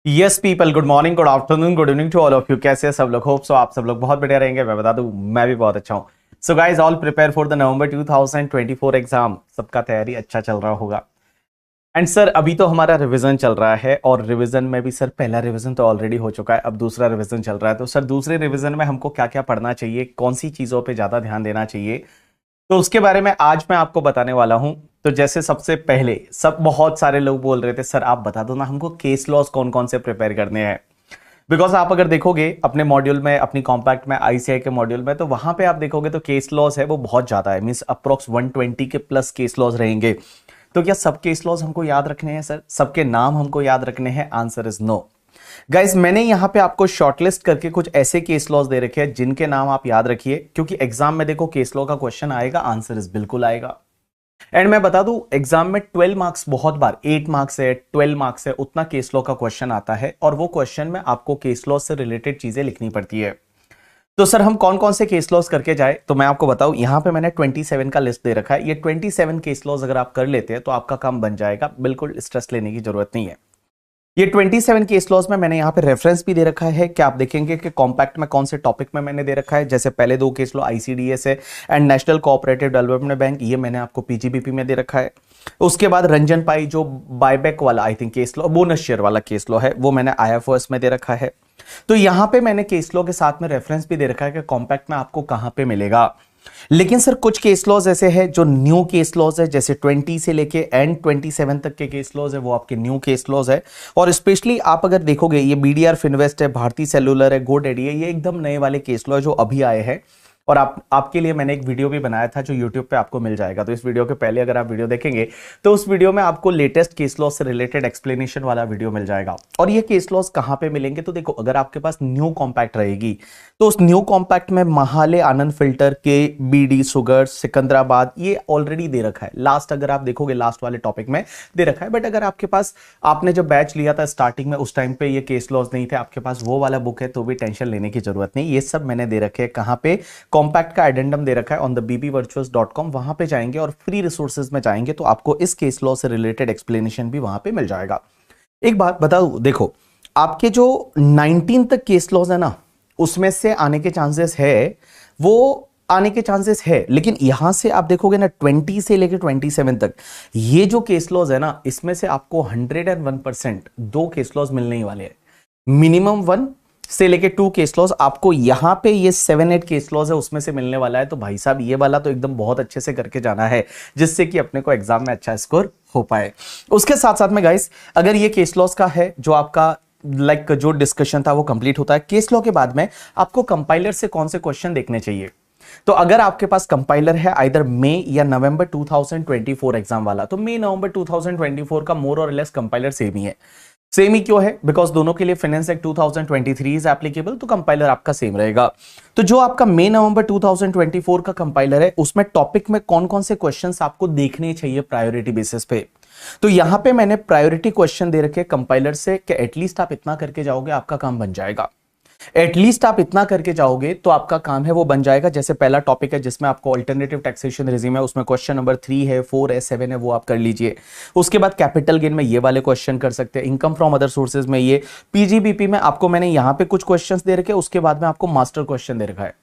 Yes people, good morning, good afternoon, good evening to all of you. कैसे हैं सब लोग? होप सो आप सब लोग बहुत बढ़िया रहेंगे। मैं बता दूं, मैं भी बहुत अच्छा हूं। So guys, all prepare for the November 2024 exam. सबका तैयारी अच्छा चल रहा होगा। एंड सर, अभी तो हमारा रिवीजन चल रहा है और रिवीजन में भी सर पहला रिवीजन तो ऑलरेडी हो चुका है, अब दूसरा रिवीजन चल रहा है। तो सर दूसरे रिवीजन में हमको क्या क्या पढ़ना चाहिए, कौन सी चीजों पे ज्यादा ध्यान देना चाहिए, तो उसके बारे में आज मैं आपको बताने वाला हूं। तो जैसे सबसे पहले सब बहुत सारे लोग बोल रहे थे सर आप बता दो ना हमको केस लॉस कौन कौन से प्रिपेयर करने हैं। बिकॉज आप अगर देखोगे अपने मॉड्यूल में, अपनी कॉम्पैक्ट में, आईसीआई के मॉड्यूल में, तो वहां पे आप देखोगे तो केस लॉस है वो बहुत ज्यादा है। मींस अप्रोक्स 120 के प्लस केस लॉस रहेंगे। तो क्या सब केस लॉस हमको याद रखने हैं सर? सबके नाम हमको याद रखने हैं? Answer is no. गाइज, मैंने यहां पे आपको शॉर्टलिस्ट करके कुछ ऐसे केस लॉस दे रखे हैं जिनके नाम आप याद रखिए, क्योंकि एग्जाम में देखो केस लॉ का क्वेश्चन आएगा, आंसर इज बिल्कुल आएगा। एंड मैं बता दूं, एग्जाम में 12 मार्क्स, बहुत बार 8 मार्क्स है, 12 मार्क्स है, उतना केस लॉ का क्वेश्चन आता है और वो क्वेश्चन में आपको केस लॉ से रिलेटेड चीजें लिखनी पड़ती है। तो सर हम कौन कौन से केस लॉस करके जाए, तो मैं आपको बताऊं, यहां पे मैंने 27 का लिस्ट दे रखा है। ये 27 केस लॉस अगर आप कर लेते हैं तो आपका काम बन जाएगा, बिल्कुल स्ट्रेस लेने की जरूरत नहीं है। ये 27 केस लॉस में मैंने यहाँ पे रेफरेंस भी दे रखा है कि आप देखेंगे कि कॉम्पैक्ट में कौन से टॉपिक में मैंने दे रखा है। जैसे पहले दो केस लॉ आईसीडीएस है and national cooperative development bank, ये मैंने आपको पीजीबीपी में दे रखा है। उसके बाद रंजन पाई जो बायबैक वाला I think case law, bonus share वाला केस लॉ है, वो मैंने आईएफओएस में दे रखा है। तो यहां पे मैंने केस लॉ के साथ में रेफरेंस भी दे रखा है कि कॉम्पैक्ट में आपको कहां पे मिलेगा। लेकिन सर कुछ केस लॉज ऐसे हैं जो न्यू केस लॉज है, जैसे 20 से लेके एंड 27 तक के केस लॉज है, वो आपके न्यू केस लॉज है। और स्पेशली आप अगर देखोगे, ये बीडीआर फिनवेस्ट है, भारती सेलुलर है, गोडेडी है, ये एकदम नए वाले केस लॉ है जो अभी आए हैं। और आपके लिए मैंने एक वीडियो भी बनाया था जो यूट्यूब पे आपको मिल जाएगा। तो इस वीडियो के पहले अगर आप वीडियो देखेंगे तो उस वीडियो में आपको लेटेस्ट केस लॉ से रिलेटेड एक्सप्लेनेशन वाला वीडियो मिल जाएगा। और ये केस लॉस कहां पे मिलेंगे, तो देखो अगर आपके पास न्यू कॉम्पैक्ट रहेगी तो उस न्यू कॉम्पैक्ट में महाले, आनंद फिल्टर के, बीडी, सुगर, सिकंदराबाद, ये ऑलरेडी दे रखा है। लास्ट अगर आप देखोगे लास्ट वाले टॉपिक में दे रखा है। बट अगर आपके पास, आपने जब बैच लिया था स्टार्टिंग में, उस टाइम पे ये केस लॉस नहीं थे, आपके पास वो वाला बुक है, तो भी टेंशन लेने की जरूरत नहीं। ये सब मैंने दे रखे हैं कहां पे, कॉम्पैक्ट का एडेंडम दे रखा है ऑन द bbvirtuals.com। वहां पे जाएंगे और फ्री रिसोर्सेज में जाएंगे तो आपको इस केस लॉ से रिलेटेड एक्सप्लेनेशन भी वहां पे मिल जाएगा। एक बात बताऊं, देखो आपके जो 19 तक केस लॉज है ना, उसमें से आने के चांसेस है, वो आने के चांसेस है। लेकिन यहां से आप देखोगे ना 20 से लेकर 27 तक ये जो केस लॉज है ना, इसमें से आपको 101% दो केस लॉज मिलने ही वाले हैं। मिनिमम 1 से लेके 2 केस लॉज आपको यहां पे, ये 7-8 केस लॉज है उसमें से मिलने वाला है। तो भाई साहब ये वाला तो एकदम बहुत अच्छे से करके जाना है, जिससे कि अपने को एग्जाम में अच्छा स्कोर हो पाए। उसके साथ साथ में गाइस, अगर ये केस लॉस का है जो आपका जो डिस्कशन था वो कंप्लीट होता है, केस लॉ के बाद में आपको कंपाइलर से कौन से क्वेश्चन देखने चाहिए। तो अगर आपके पास कंपाइलर है आइदर मई या नवंबर 2024 एग्जाम वाला, तो मई नवंबर 2024 का मोर और लेस कंपाइलर सेम ही है। सेम ही क्यों है? बिकॉज दोनों के लिए फाइनेंस एक्ट 2023 इज एप्लीकेबल, तो कंपाइलर आपका सेम रहेगा। तो जो आपका मई नवंबर 2024 का कंपाइलर है, उसमें टॉपिक में कौन कौन से क्वेश्चंस आपको देखने चाहिए प्रायोरिटी बेसिस पे, तो यहां पे मैंने प्रायोरिटी क्वेश्चन दे रखे कंपाइलर से कि एटलीस्ट आप इतना करके जाओगे आपका काम बन जाएगा। एटलीस्ट आप इतना करके जाओगे तो आपका काम है वो बन जाएगा। जैसे पहला टॉपिक है जिसमें आपको अल्टरनेटिव टैक्सेशन रेजिम है, उसमें क्वेश्चन नंबर 3 है, 4 है, 7 है, वो आप कर लीजिए। उसके बाद कैपिटल गेन में ये वाले क्वेश्चन कर सकते हैं। इनकम फ्रॉम अदर सोर्सेज में ये, पीजीबीपी में आपको मैंने यहां पे कुछ क्वेश्चंस दे रखे, उसके बाद में आपको मास्टर क्वेश्चन दे रखा है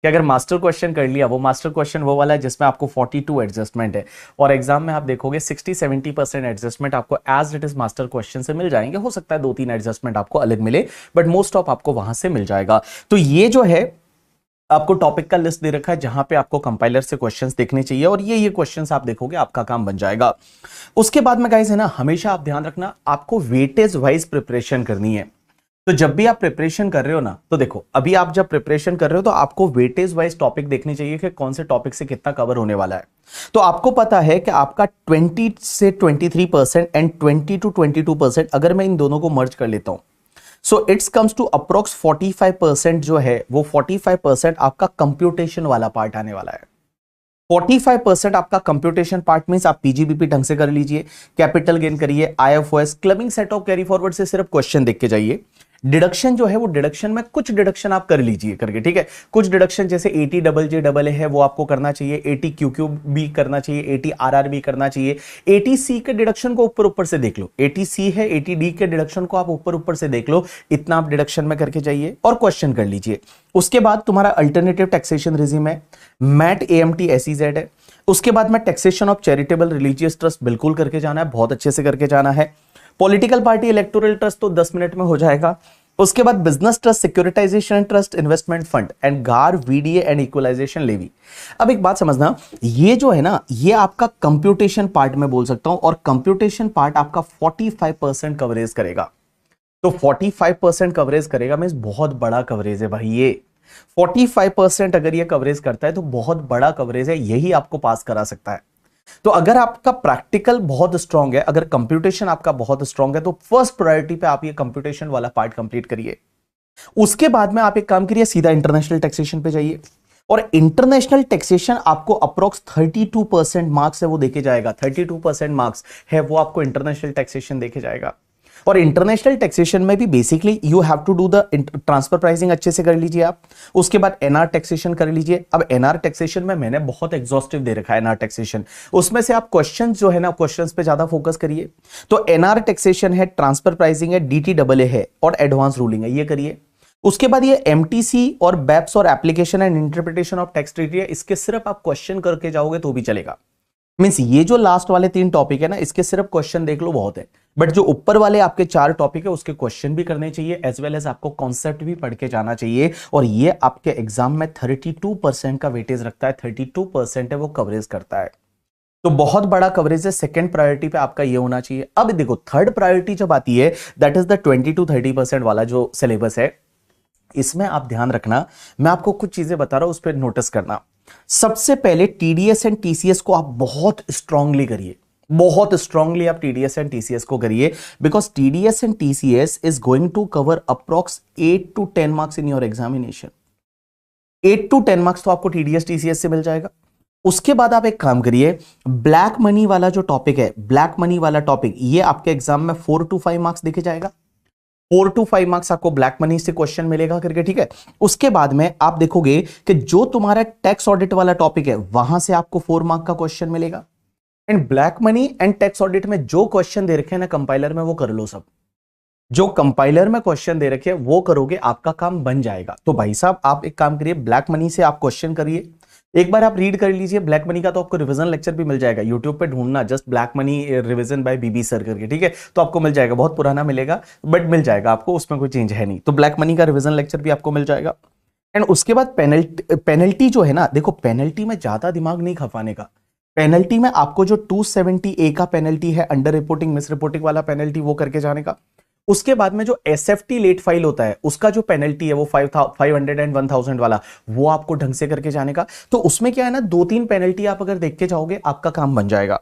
कि अगर मास्टर क्वेश्चन कर लिया, वो मास्टर क्वेश्चन वो वाला है जिसमें आपको 42 एडजस्टमेंट है, और एग्जाम में आप देखोगे 60-70% एडजस्टमेंट आपको as it is master question से मिल जाएंगे। हो सकता है 2-3 एडजस्टमेंट आपको अलग मिले, बट मोस्ट ऑफ आपको वहां से मिल जाएगा। तो ये जो है आपको टॉपिक का लिस्ट दे रखा है जहां पे आपको कंपाइलर से क्वेश्चंस देखने चाहिए, और ये क्वेश्चंस आप देखोगे आपका काम बन जाएगा। उसके बाद में गाइस है ना, हमेशा आप ध्यान रखना आपको वेटेज वाइज प्रिपरेशन करनी है। तो जब भी आप प्रिपरेशन कर रहे हो ना, तो देखो अभी आप जब प्रिपरेशन कर रहे हो तो आपको वेटेज वाइज टॉपिक देखनी चाहिए कि कौन से टॉपिक से कितना कवर होने वाला है। तो आपको पता है कि आपका 20 से 23% एंड 20 to 22%, अगर मैं इन दोनों को मर्ज कर लेता हूं, so it's comes to approx 45% जो है, वो 45% आपका कंप्यूटेशन वाला पार्ट आने वाला है। 45% आपका कंप्यूटेशन पार्ट मींस आप पीजीबीपी ढंग से कर लीजिए, कैपिटल गेन करिए, IFOS, clubbing set of carry forward से सिर्फ क्वेश्चन देख के जाइए। डिडक्शन जो है वो डिडक्शन में कुछ डिडक्शन आप कर लीजिए करके, ठीक है। कुछ डिडक्शन जैसे 80 डबल जे डबल ए है वो आपको करना चाहिए, 80 क्यू क्यू भी करना चाहिए, 80 आर आर भी करना चाहिए। 80 सी के डिडक्शन को ऊपर ऊपर से देख लो, 80 सी है, 80 डी के डिडक्शन को आप ऊपर ऊपर से देख लो, इतना आप डिडक्शन में करके जाइए और क्वेश्चन कर लीजिए। उसके बाद तुम्हारा अल्टरनेटिव टैक्सेशन रिजिम है, मैट एएमटी एसईजेड है। उसके बाद में taxation of charitable religious trust बिल्कुल करके जाना है, बहुत अच्छे से करके जाना है। पॉलिटिकल पार्टी इलेक्टोरल ट्रस्ट तो 10 मिनट में हो जाएगा। उसके बाद business trust, securitisation trust, investment fund and GAAR VDA and equalisation levy. अब एक बात समझना, ये जो है ना ये आपका कंप्यूटेशन पार्ट में बोल सकता हूं, और कंप्यूटेशन पार्ट आपका 45% कवरेज करेगा। तो 45% कवरेज करेगा मींस बहुत बड़ा कवरेज है भाई। ये 45% अगर ये कवरेज करता है तो बहुत बड़ा कवरेज है, यही आपको पास करा सकता है। तो अगर आपका प्रैक्टिकल बहुत स्ट्रांग है, अगर कंप्यूटेशन आपका बहुत स्ट्रांग है, तो फर्स्ट प्रायोरिटी पे आप ये कंप्यूटेशन वाला पार्ट कंप्लीट करिए। उसके बाद में आप एक काम करिए, सीधा इंटरनेशनल टैक्सेशन पे जाइए, और इंटरनेशनल टैक्सेशन आपको अप्रोक्स 32% मार्क्स है वो देके जाएगा। 32% मार्क्स है वो आपको इंटरनेशनल टैक्सेशन देके जाएगा। और इंटरनेशनल टैक्सेशन में भी basically you have to do the transfer pricing अच्छे से कर लीजिए आप। उसके बाद एनआर टैक्सेशन कर लीजिए। अब एनआर टैक्सेशन में मैंने बहुत एग्जॉस्टिव दे रखा है एनआर टैक्सेशन, उसमें से आप क्वेश्चन जो है ना क्वेश्चंस पे ज्यादा फोकस करिए। तो एनआर टैक्सेशन है, ट्रांसफर प्राइसिंग है, डीटीडब्ल्यू है और एडवांस रूलिंग है, ये करिए। उसके बाद ये एमटीसी और बैप्स और application and interpretation of tax treaty है, इसके सिर्फ आप क्वेश्चन करके जाओगे तो भी चलेगा। मींस ये जो लास्ट वाले 3 टॉपिक है ना, इसके सिर्फ क्वेश्चन देख लो बहुत है, बट जो ऊपर वाले आपके 4 टॉपिक है उसके क्वेश्चन भी करने चाहिए, एज वेल एज आपको कॉन्सेप्ट भी पढ़ के जाना चाहिए। और ये आपके एग्जाम में 32% का वेटेज रखता है, 32% है वो कवरेज करता है। तो बहुत बड़ा कवरेज है, सेकंड प्रायोरिटी पे आपका ये होना चाहिए। अब देखो थर्ड प्रायोरिटी जब आती है, दैट इज द 20-30% वाला जो सिलेबस है, इसमें आप ध्यान रखना, मैं आपको कुछ चीजें बता रहा हूं, उस पर नोटिस करना। सबसे पहले टीडीएस एंड टीसीएस को आप बहुत स्ट्रांगली करिए, बहुत स्ट्रांगली आप टीडीएस एंड टीसीएस को करिए, because TDS and TCS is going to cover approx 8 to 10 marks in your examination. 8 to 10 marks तो आपको टीडीएस टीसीएस से मिल जाएगा। उसके बाद आप एक काम करिए, ब्लैक मनी वाला जो टॉपिक है, ब्लैक मनी वाला टॉपिक, ये आपके एग्जाम में 4 to 5 मार्क्स देखे जाएगा। 4 to 5 मार्क्स आपको ब्लैक मनी से क्वेश्चन मिलेगा करके, ठीक है। उसके बाद में आप देखोगे कि जो तुम्हारा टैक्स ऑडिट वाला टॉपिक है वहां से आपको 4 मार्क का क्वेश्चन मिलेगा। And black money and tax audit में जो क्वेश्चन दे रखे हैं ना कंपाइलर में, वो कर लो सब। जो कंपाइलर में क्वेश्चन दे रखे हैं वो करोगे, आपका काम बन जाएगा। तो भाई साहब आप एक काम करिए, ब्लैक मनी से आप क्वेश्चन करिए, एक बार आप रीड कर लीजिए ब्लैक मनी का, तो आपको रिवीजन लेक्चर भी मिल जाएगा। यूट्यूब पे ढूंढना just black money revision by BB sir करके, ठीक है, तो आपको मिल जाएगा। बहुत पुराना मिलेगा बट मिल जाएगा आपको, उसमें कोई चेंज है नहीं। तो ब्लैक मनी का रिवीजन लेक्चर भी आपको मिल जाएगा। एंड उसके बाद पेनल्टी जो है ना, देखो पेनल्टी में ज्यादा दिमाग नहीं खपाने का। पेनल्टी में आपको जो 270A का पेनल्टी है, अंडर रिपोर्टिंग मिस रिपोर्टिंग वाला पेनल्टी, वो करके जाने का। उसके बाद में जो एसएफटी लेट फाइल होता है उसका जो पेनल्टी है वो 500 एंड 1000 वाला, वो आपको ढंग से करके जाने का। तो उसमें क्या है ना, 2-3 पेनल्टी आप अगर देख के जाओगे आपका काम बन जाएगा।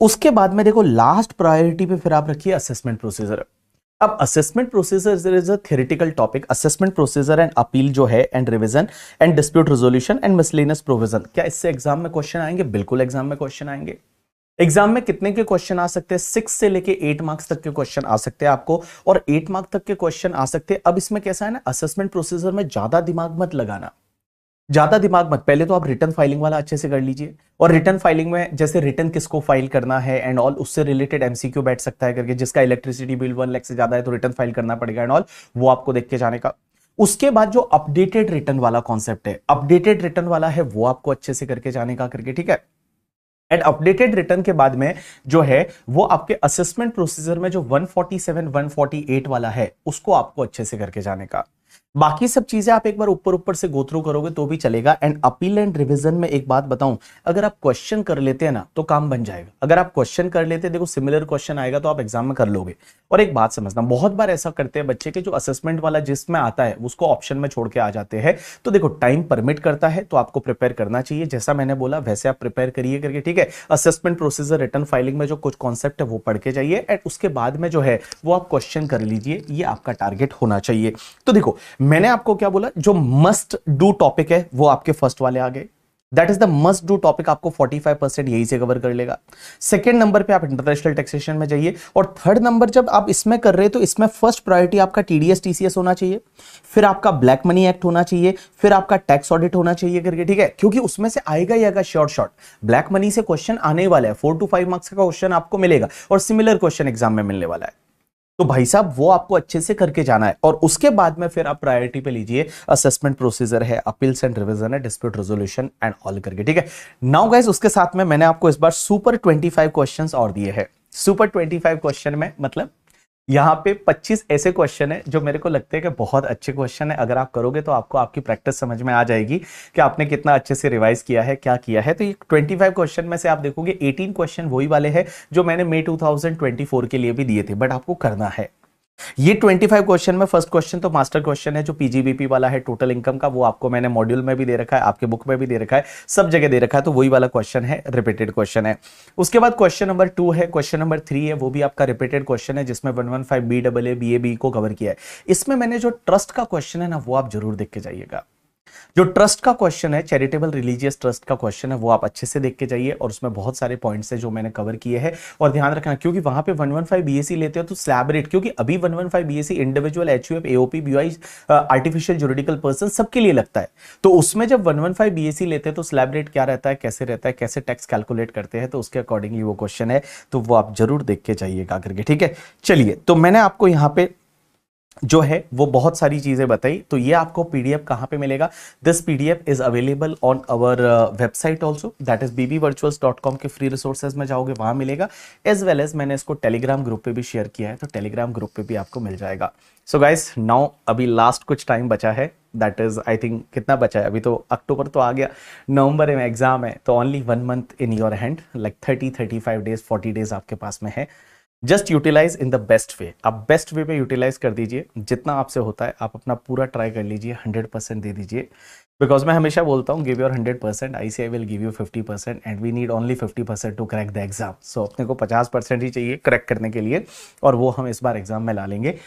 उसके बाद में देखो लास्ट प्रायोरिटी पे फिर आप रखिए असेसमेंट प्रोसीजर। अब assessment procedure is a theoretical topic. Assessment procedure and appeal जो है, and revision and dispute resolution and miscellaneous provision, क्या इससे एग्जाम में क्वेश्चन आएंगे? बिल्कुल एग्जाम में क्वेश्चन आएंगे। एग्जाम में कितने के क्वेश्चन आ सकते हैं? 6 से लेके 8 मार्क्स तक के क्वेश्चन आ सकते हैं आपको, और 8 मार्क्स तक के क्वेश्चन आ सकते हैं। अब इसमें कैसा है ना, असेसमेंट प्रोसीजर में ज्यादा दिमाग मत लगाना, ज्यादा दिमाग मत। पहले तो आप रिटर्न फाइलिंग वाला अच्छे से कर लीजिए, और रिटर्न फाइलिंग में जैसे रिटर्न किसको फाइल करना है एंड ऑल, उससे रिलेटेड एमसीक्यू बैठ सकता है करके, जिसका इलेक्ट्रिसिटी बिल 1 लाख से ज्यादा है तो रिटर्न फाइल करना पड़ेगा एंड ऑल, वो आपको देख के जाने का। उसके बाद जो अपडेटेड रिटर्न वाला कॉन्सेप्ट है, अपडेटेड रिटर्न वाला है, वो आपको अच्छे से करके जाने का करके, ठीक है। एंड अपडेटेड रिटर्न के बाद में जो है वो आपके असेसमेंट प्रोसीजर में जो 147, 148 वाला है, उसको आपको अच्छे से करके जाने का। बाकी सब चीजें आप एक बार ऊपर ऊपर से गो थ्रू करोगे तो भी चलेगा। एंड अपील एंड रिवीजन में एक बात बताऊं, अगर आप क्वेश्चन कर लेते हैं ना तो काम बन जाएगा। अगर आप क्वेश्चन कर लेते हैं, देखो सिमिलर क्वेश्चन आएगा तो आप एग्जाम में कर लोगे। और एक बात समझना, बहुत बार ऐसा करते हैं बच्चे के जो असेसमेंट वाला जिसमें आता है उसको ऑप्शन में छोड़ के आ जाते हैं। तो देखो टाइम परमिट करता है तो आपको प्रिपेयर करना चाहिए, जैसा मैंने बोला वैसे आप प्रिपेयर करिए करके, ठीक है। असेसमेंट प्रोसीजर, रिटर्न फाइलिंग में जो कुछ कॉन्सेप्ट है वो पढ़ के जाइए, एंड उसके बाद में जो है वो आप क्वेश्चन कर लीजिए, ये आपका टारगेट होना चाहिए। तो देखो मैंने आपको क्या बोला, जो मस्ट डू टॉपिक है वो आपके फर्स्ट वाले आ गए, that is the must do topic, आपको 45% यही से कवर कर लेगा। सेकंड नंबर पे आप इंटरनेशनल टैक्सेशन में जाइए, और थर्ड नंबर जब आप इसमें कर रहे हैं तो इसमें फर्स्ट प्रायोरिटी आपका टीडीएस टीसीएस होना चाहिए, फिर आपका ब्लैक मनी एक्ट होना चाहिए, फिर आपका टैक्स ऑडिट होना चाहिए करके, ठीक है, क्योंकि उसमें से आएगा ही आएगा शॉर्ट। ब्लैक मनी से क्वेश्चन आने वाला है, 4 to 5 मार्क्स का क्वेश्चन आपको मिलेगा, और सिमिलर क्वेश्चन एग्जाम में मिलने वाला है। तो भाई साहब वो आपको अच्छे से करके जाना है, और उसके बाद में फिर आप प्रायोरिटी पे लीजिए असेसमेंट प्रोसीजर है, अपील्स एंड रिवीजन है, डिस्प्यूट रेजोल्यूशन एंड ऑल करके, ठीक है। नाउ गाइस उसके साथ में मैंने आपको इस बार सुपर 25 क्वेश्चंस और दिए हैं। सुपर 25 क्वेश्चन में मतलब यहाँ पे 25 ऐसे क्वेश्चन है जो मेरे को लगते हैं कि बहुत अच्छे क्वेश्चन है। अगर आप करोगे तो आपको आपकी प्रैक्टिस समझ में आ जाएगी कि आपने कितना अच्छे से रिवाइज किया है, क्या किया है। तो ये 25 क्वेश्चन में से आप देखोगे 18 क्वेश्चन वही वाले हैं जो मैंने मई 2024 के लिए भी दिए थे, बट आपको करना है। ये 25 क्वेश्चन में फर्स्ट क्वेश्चन तो मास्टर क्वेश्चन है जो पीजीबीपी वाला है, टोटल इनकम का, वो आपको मैंने मॉड्यूल में भी दे रखा है, आपके बुक में भी दे रखा है, सब जगह दे रखा है, तो वही वाला क्वेश्चन है, रिपीटेड क्वेश्चन है। उसके बाद क्वेश्चन नंबर 2 है, क्वेश्चन नंबर 3 है, वो भी आपका रिपीटेड क्वेश्चन है जिसमें 115 BAA BAB को कवर किया है। इसमें मैंने जो ट्रस्ट का क्वेश्चन है ना वो आप जरूर देख के जाइएगा। जो ट्रस्ट का क्वेश्चन है, चैरिटेबल रिलीजियस ट्रस्ट का क्वेश्चन है, वो आप अच्छे से देख के जाइए, और उसमें बहुत सारे पॉइंट्स है जो मैंने कवर किए हैं। और ध्यान रखना क्योंकि वहां पे 115 BAC लेते हो तो स्लैब रेट, क्योंकि अभी 115 BAC individual, HUF, AOP, BOI, artificial juridical person सबके लिए लगता है। तो उसमें जब 115 BAC लेते हैं तो स्लैब रेट क्या रहता है, कैसे रहता है, कैसे टैक्स कैलकुलेट करते हैं, तो उसके अकॉर्डिंगली वो क्वेश्चन है, तो वो आप जरूर देख के जाइएगा करके, ठीक है। चलिए, तो मैंने आपको यहाँ पे जो है वो बहुत सारी चीजें बताई। तो ये आपको पीडीएफ कहां पे मिलेगा? This PDF is available on our website also, that is bbvirtuals.com के फ्री रिसोर्सेज में जाओगे वहां मिलेगा, एज वेल एज मैंने इसको टेलीग्राम ग्रुप पे भी शेयर किया है, तो टेलीग्राम ग्रुप पे भी आपको मिल जाएगा। सो गाइस नाउ अभी लास्ट कुछ टाइम बचा है, दैट इज आई थिंक कितना बचा है, अभी तो अक्टूबर तो आ गया, नवंबर में एग्जाम है, तो only 1 month in your hand, like 30-35 days 40 days आपके पास में है। Just utilise in the best way, आप बेस्ट वे पे यूटिलाइज कर दीजिए, जितना आपसे होता है आप अपना पूरा ट्राई कर लीजिए, 100% दे दीजिए, बिकॉज मैं हमेशा बोलता हूँ give your 100%, ICAI will give you 50% and we need only 50% to crack the exam. So अपने को 50% ही चाहिए क्रैक करने के लिए, और वो हम इस बार एग्जाम में ला लेंगे।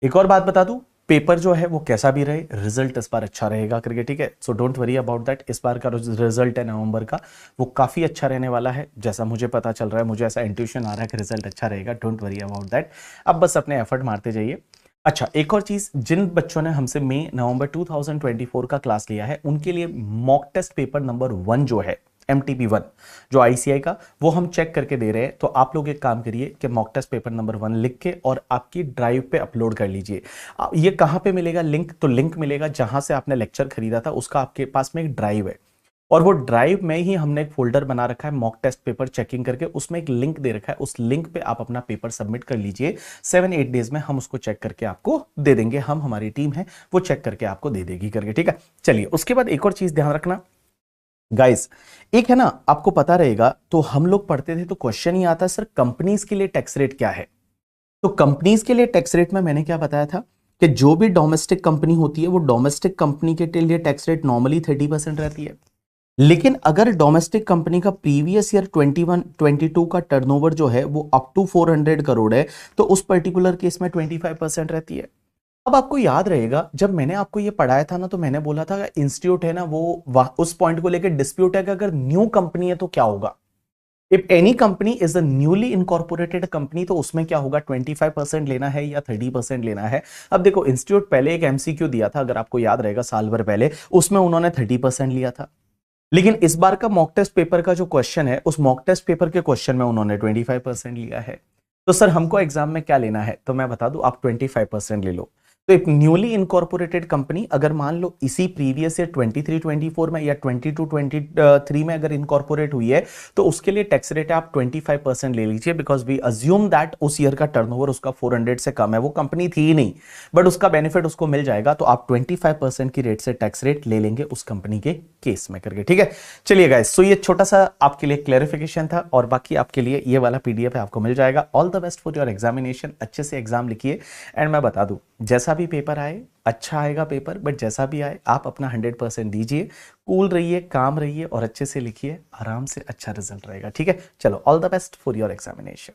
एक और बात बता दूं, पेपर जो है वो कैसा भी रहे, रिजल्ट इस बार अच्छा रहेगा करके, ठीक है। So don't worry about that, इस बार का रिजल्ट है नवंबर का वो काफी अच्छा रहने वाला है, जैसा मुझे पता चल रहा है, मुझे ऐसा इंट्यूशन आ रहा है कि रिजल्ट अच्छा रहेगा। डोंट वरी अबाउट दैट, अब बस अपने एफर्ट मारते जाइए। अच्छा, एक और चीज, जिन बच्चों ने हमसे मई नवंबर 2024 का क्लास लिया है उनके लिए मॉक टेस्ट पेपर नंबर 1 जो है MTP1 जो ICAI का, वो हम चेक करके दे रहे हैं। तो आप लोग एक काम करिए कि मॉक टेस्ट पेपर नंबर 1 लिख के और आपकी ड्राइव पे अपलोड कर लीजिए। ये कहां पे मिलेगा लिंक? तो लिंक मिलेगा जहां से आपने लेक्चर खरीदा था, उसका आपके पास में एक ड्राइव है, और वो ड्राइव में ही हमने एक फोल्डर बना रखा है मॉक टेस्ट पेपर चेकिंग करके, उसमें एक लिंक दे रखा है, उस लिंक पे आप अपना पेपर सबमिट कर लीजिए। 7-8 डेज में हम उसको चेक करके आपको दे देंगे, हम हमारी टीम है वो चेक करके आपको दे देगी करके, ठीक है। चलिए, उसके बाद एक और चीज ध्यान रखना गाइस, एक है ना, आपको पता रहेगा, तो हम लोग पढ़ते थे तो क्वेश्चन ही आता है सर कंपनीज के लिए टैक्स रेट क्या है। तो कंपनीज के लिए टैक्स रेट में मैंने क्या बताया था कि जो भी डोमेस्टिक कंपनी होती है वो डोमेस्टिक कंपनी के लिए टैक्स रेट नॉर्मली 30% रहती है, लेकिन अगर डोमेस्टिक कंपनी का प्रीवियस ईयर 21-22 का टर्नओवर जो है वो अप टू 400 करोड़ है, तो उस पर्टिकुलर केस में 25% रहती है। अब आपको याद रहेगा जब मैंने आपको ये पढ़ाया था ना, तो मैंने बोला था इंस्टीट्यूट है ना वो उस पॉइंट को लेकर डिस्प्यूट है कि अगर न्यू कंपनी है तो क्या होगा। If any company is a newly incorporated company, तो उसमें क्या होगा, 25% लेना है या 30% लेना है। अब देखो, इंस्टीट्यूट पहले एक MCQ दिया था, अगर आपको याद रहेगा साल भर पहले, उसमें उन्होंने 30% लिया था, लेकिन इस बार का मॉक टेस्ट पेपर का जो क्वेश्चन है, उस मॉक टेस्ट पेपर के क्वेश्चन में उन्होंने 25% लिया है। तो सर हमको एग्जाम में क्या लेना है, तो मैं बता दूं, आप 25% ले लो। तो एक न्यूली इनकॉर्पोरेटेड कंपनी अगर मान लो इसी प्रीवियस ईयर 23-24 में या 22-23 में अगर इनकॉर्पोरेट हुई है, तो उसके लिए टैक्स रेट है आप 25% ले लीजिए, बिकॉज वी अज्यूम दैट उस ईयर का टर्नओवर उसका 400 से कम है, वो कंपनी थी ही नहीं, बट उसका बेनिफिट उसको मिल जाएगा, तो आप 25% की रेट से टैक्स रेट ले लेंगे उस कंपनी के केस में करके, ठीक है। चलिए गाइस, सो ये छोटा सा आपके लिए क्लैरिफिकेशन था, और बाकी आपके लिए ये वाला PDF है आपको मिल जाएगा। All the best for your examination, अच्छे से एग्जाम लिखिए, एंड मैं बता दूं जैसा भी पेपर आए अच्छा आएगा पेपर, बट जैसा भी आए आप अपना 100% दीजिए, कूल रहिए, काम रहिए और अच्छे से लिखिए, आराम से अच्छा रिजल्ट रहेगा, ठीक है। चलो, all the best for your examination.